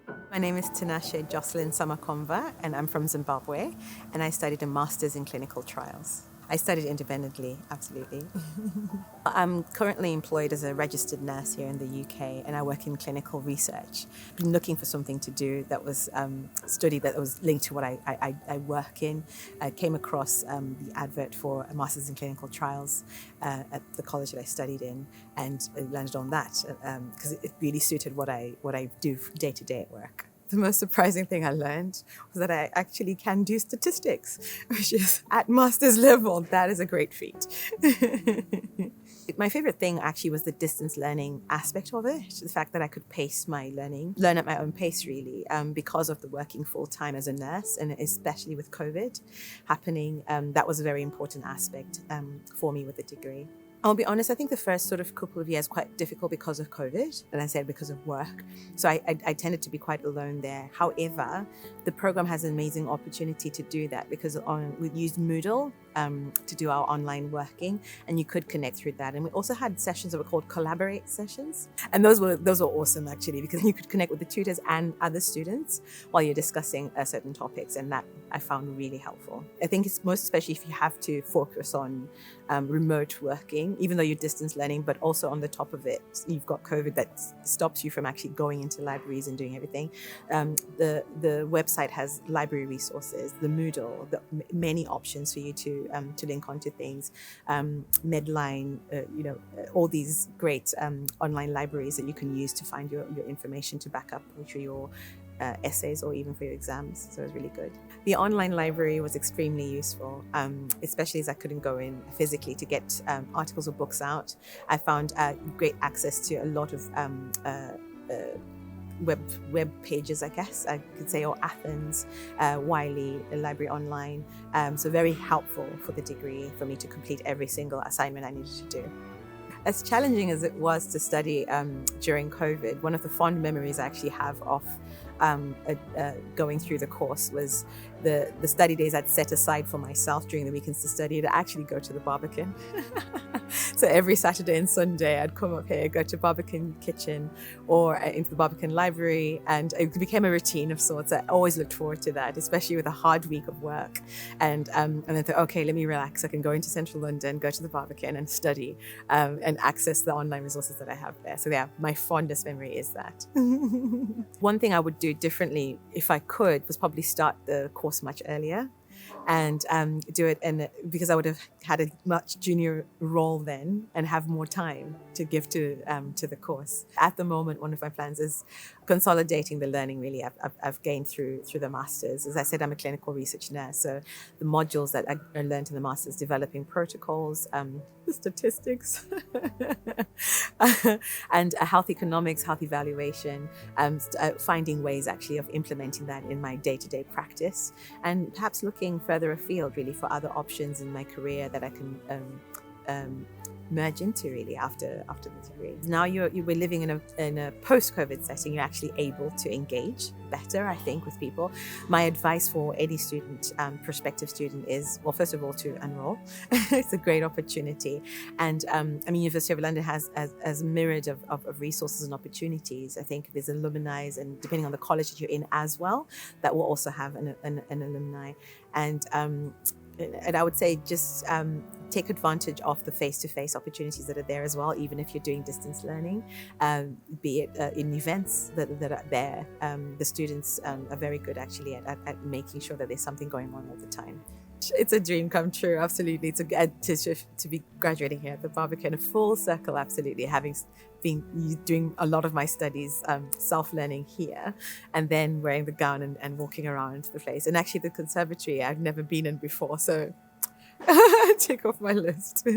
My name is Tinashe Jocelyn Samakomva, and I'm from Zimbabwe, and I studied a master's in clinical trials. I studied independently, absolutely. I'm currently employed as a registered nurse here in the UK, and I work in clinical research. Been looking for something to do that was study that was linked to what I work in. I came across the advert for a master's in clinical trials at the college that I studied in, and I landed on that because it really suited what I do day to day at work. The most surprising thing I learned was that I actually can do statistics, which is at master's level. That is a great feat. My favorite thing actually was the distance learning aspect of it. The fact that I could pace my learning, learn at my own pace really, because of the working full time as a nurse, and especially with COVID happening, that was a very important aspect for me with the degree. I'll be honest, I think the first sort of couple of years quite difficult because of COVID, and I said because of work. So I tended to be quite alone there. However, the program has an amazing opportunity to do that because we used Moodle to do our online working, and you could connect through that. And we also had sessions that were called collaborate sessions. And those were awesome actually, because you could connect with the tutors and other students while you're discussing certain topics, and that I found really helpful. I think it's most especially if you have to focus on remote working, even though you're distance learning, but also on the top of it, you've got COVID that stops you from actually going into libraries and doing everything. The website has library resources, the Moodle, many options for you to link onto things, Medline, all these great online libraries that you can use to find your information to back up for your essays or even for your exams. So it was really good. The online library was extremely useful, especially as I couldn't go in physically to get articles or books out. I found great access to a lot of web pages, I guess I could say, or Athens, Wiley, the library online. So very helpful for the degree for me to complete every single assignment I needed to do. As challenging as it was to study during COVID, one of the fond memories I actually have of going through the course was the study days I'd set aside for myself during the weekends to study to actually go to the Barbican. So every Saturday and Sunday I'd come up here, go to Barbican Kitchen or into the Barbican Library, and it became a routine of sorts. I always looked forward to that, especially with a hard week of work. And then thought, okay, let me relax. I can go into central London, go to the Barbican and study and access the online resources that I have there. So yeah, my fondest memory is that. One thing I would do differently if I could was probably start the course much earlier and do it, and because I would have had a much junior role then and have more time to give to the course. At the moment, one of my plans is consolidating the learning really I've gained through the masters. As I said, I'm a clinical research nurse, so the modules that I learned in the masters, developing protocols, the statistics, and health economics, health evaluation, finding ways actually of implementing that in my day-to-day practice, and perhaps looking further afield really for other options in my career that I can merge into really after the degree. Now we're living in a post-COVID setting. You're actually able to engage better, I think, with people. My advice for any student, prospective student, is, well, first of all, to enroll. It's a great opportunity, and University of London has a myriad of resources and opportunities. I think there's alumni, and depending on the college that you're in as well, that will also have an alumni, and I would say just take advantage of the face-to-face opportunities that are there as well, even if you're doing distance learning, be it in events that are there. The students are very good actually at making sure that there's something going on all the time. It's a dream come true, absolutely, to be graduating here at the Barbican, a full circle, absolutely, having been doing a lot of my studies self-learning here, and then wearing the gown and walking around the place. And actually the conservatory I've never been in before, so tick off my list.